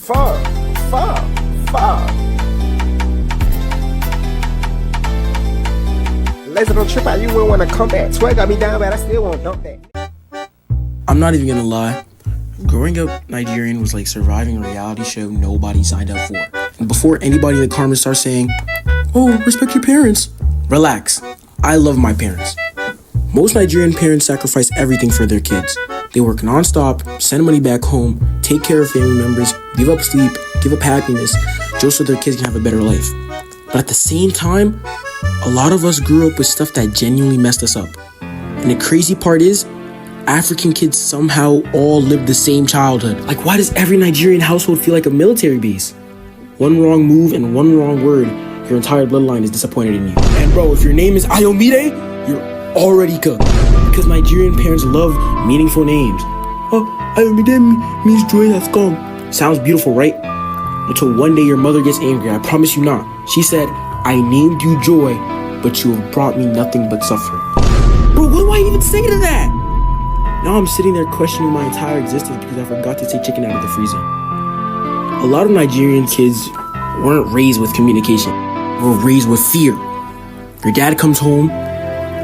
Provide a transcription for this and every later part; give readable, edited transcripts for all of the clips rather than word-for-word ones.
Fuck. Laser, don't trip out. You wouldn't want to come back. Swear got me down, but I still won't dump that. I'm not even gonna lie. Growing up Nigerian was like surviving a reality show nobody signed up for. And before anybody in the comments starts saying, "Oh, respect your parents," relax. I love my parents. Most Nigerian parents sacrifice everything for their kids. They work non-stop, send money back home, take care of family members, give up sleep, give up happiness, just so their kids can have a better life. But at the same time, a lot of us grew up with stuff that genuinely messed us up. And the crazy part is, African kids somehow all live the same childhood. Like, why does every Nigerian household feel like a military base? One wrong move and one wrong word, your entire bloodline is disappointed in you. And bro, if your name is Ayomide, you're already cooked. Because Nigerian parents love meaningful names. Oh, Ayomide means joy has come. Sounds beautiful, right? Until one day your mother gets angry. I promise you not. She said, "I named you Joy, but you have brought me nothing but suffering." Bro, what do I even say to that? Now I'm sitting there questioning my entire existence because I forgot to take chicken out of the freezer. A lot of Nigerian kids weren't raised with communication. They were raised with fear. Your dad comes home,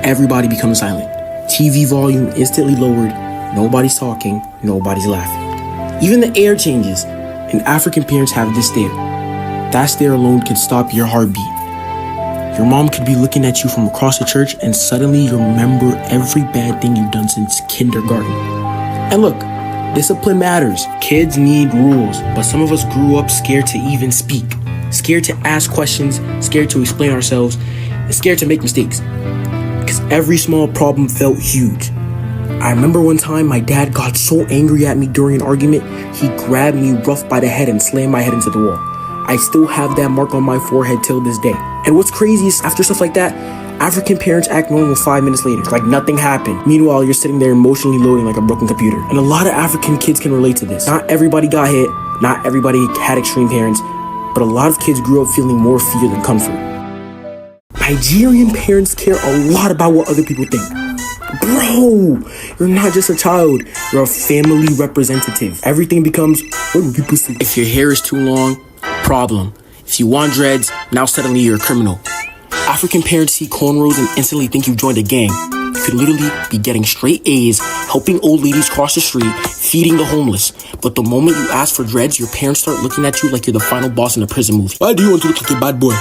everybody becomes silent. TV volume instantly lowered, nobody's talking, nobody's laughing. Even the air changes, and African parents have this stare. That stare alone could stop your heartbeat. Your mom could be looking at you from across the church and suddenly you remember every bad thing you've done since kindergarten. And look, discipline matters. Kids need rules, but some of us grew up scared to even speak. Scared to ask questions, scared to explain ourselves, and scared to make mistakes. Because every small problem felt huge. I remember one time my dad got so angry at me during an argument, he grabbed me rough by the head and slammed my head into the wall. I still have that mark on my forehead till this day. And what's crazy is after stuff like that, African parents act normal 5 minutes later, like nothing happened. Meanwhile, you're sitting there emotionally loading like a broken computer. And a lot of African kids can relate to this. Not everybody got hit, not everybody had extreme parents, but a lot of kids grew up feeling more fear than comfort. Nigerian parents care a lot about what other people think. Bro, you're not just a child, you're a family representative. Everything becomes, what do people say? If your hair is too long, problem. If you want dreads, now suddenly you're a criminal. African parents see cornrows and instantly think you've joined a gang. You could literally be getting straight A's, helping old ladies cross the street, feeding the homeless. But the moment you ask for dreads, your parents start looking at you like you're the final boss in a prison movie. Why do you want to look like a bad boy?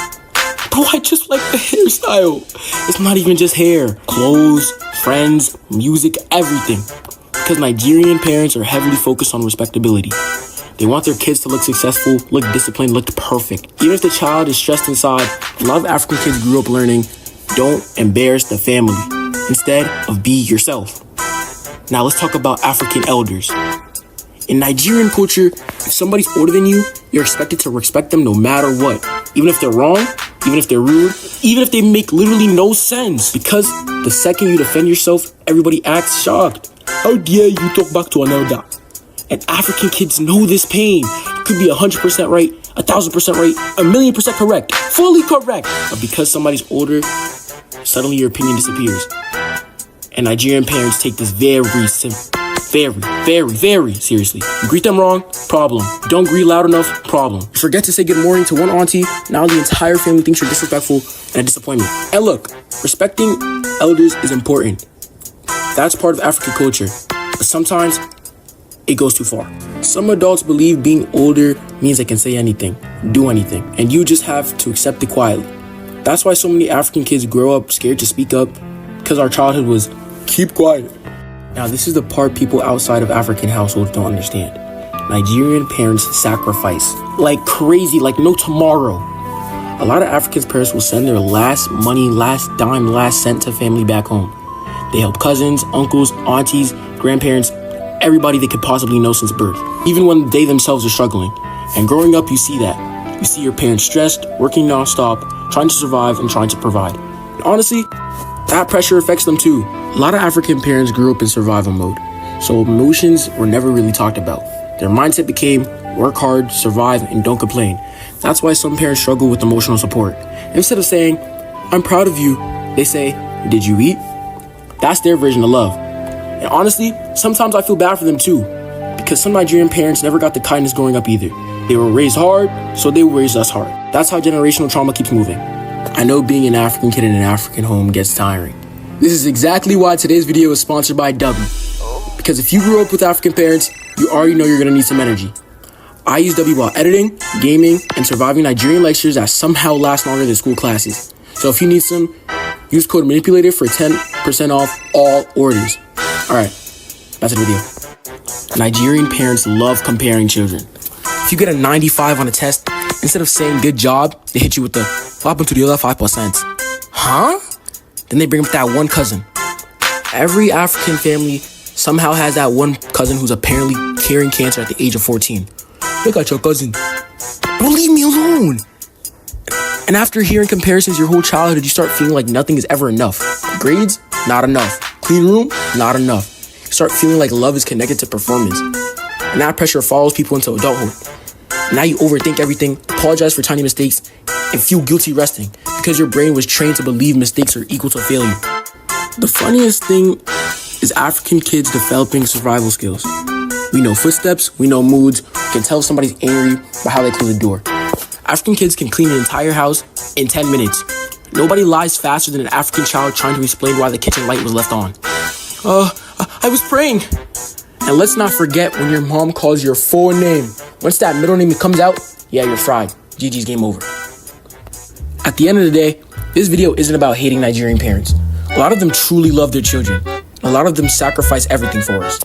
Bro, I just like the hairstyle. It's not even just hair. Clothes, friends, music, everything. Because Nigerian parents are heavily focused on respectability. They want their kids to look successful, look disciplined, look perfect. Even if the child is stressed inside, a lot of African kids grew up learning, don't embarrass the family. Instead of be yourself. Now let's talk about African elders. In Nigerian culture, if somebody's older than you, you're expected to respect them no matter what. Even if they're wrong, even if they're rude, even if they make literally no sense. Because the second you defend yourself, everybody acts shocked. How dare you talk back to an elder? And African kids know this pain. You could be 100% right, 1,000% right, 1,000,000% correct, fully correct. But because somebody's older, suddenly your opinion disappears. And Nigerian parents take this very seriously. You greet them wrong, problem. You don't greet loud enough, problem. You forget to say good morning to one auntie, now the entire family thinks you're disrespectful and a disappointment. And look, respecting elders is important. That's part of African culture. But sometimes, it goes too far. Some adults believe being older means they can say anything, do anything, and you just have to accept it quietly. That's why so many African kids grow up scared to speak up, because our childhood was, keep quiet. Now this is the part people outside of African households don't understand. Nigerian parents sacrifice like crazy, like no tomorrow. A lot of African parents will send their last money, last dime, last cent to family back home. They help cousins, uncles, aunties, grandparents, everybody they could possibly know since birth, even when they themselves are struggling. And growing up, you see that. You see your parents stressed, working nonstop, trying to survive and trying to provide. And honestly, that pressure affects them too. A lot of African parents grew up in survival mode, so emotions were never really talked about. Their mindset became work hard, survive, and don't complain. That's why some parents struggle with emotional support. Instead of saying, I'm proud of you, they say, did you eat? That's their version of love. And honestly, sometimes I feel bad for them too, because some Nigerian parents never got the kindness growing up either. They were raised hard, so they will raise us hard. That's how generational trauma keeps moving. I know being an African kid in an African home gets tiring. This is exactly why today's video is sponsored by W. Because if you grew up with African parents, you already know you're gonna need some energy. I use W while editing, gaming, and surviving Nigerian lectures that somehow last longer than school classes. So if you need some, use code MANIPULATED for 10% off all orders. Alright, back to the video. Nigerian parents love comparing children. If you get a 95 on a test, instead of saying good job, they hit you with the what happened to the other 5%? Huh? Then they bring up that one cousin. Every African family somehow has that one cousin who's apparently carrying cancer at the age of 14. Look at your cousin. Don't leave me alone. And after hearing comparisons your whole childhood, you start feeling like nothing is ever enough. Grades? Not enough. Clean room? Not enough. You start feeling like love is connected to performance. And that pressure follows people into adulthood. Now you overthink everything, apologize for tiny mistakes, and feel guilty resting because your brain was trained to believe mistakes are equal to failure. The funniest thing is African kids developing survival skills. We know footsteps, we know moods, we can tell if somebody's angry by how they close the door. African kids can clean an entire house in 10 minutes. Nobody lies faster than an African child trying to explain why the kitchen light was left on. I was praying. And let's not forget when your mom calls your full name. Once that middle name comes out, yeah, you're fried. GG's game over. At the end of the day, this video isn't about hating Nigerian parents. A lot of them truly love their children. A lot of them sacrifice everything for us.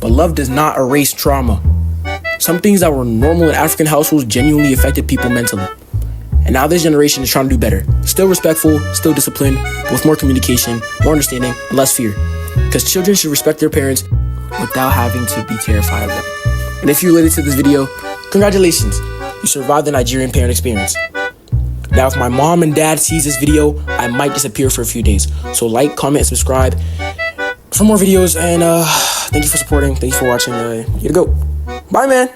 But love does not erase trauma. Some things that were normal in African households genuinely affected people mentally. And now this generation is trying to do better. Still respectful, still disciplined, but with more communication, more understanding, and less fear. Because children should respect their parents without having to be terrified of them. And if you related to this video, congratulations, you survived the Nigerian parent experience. Now, if my mom and dad sees this video, I might disappear for a few days. So like, comment, and subscribe for more videos. And thank you for supporting. Thank you for watching. You to go. Bye, man.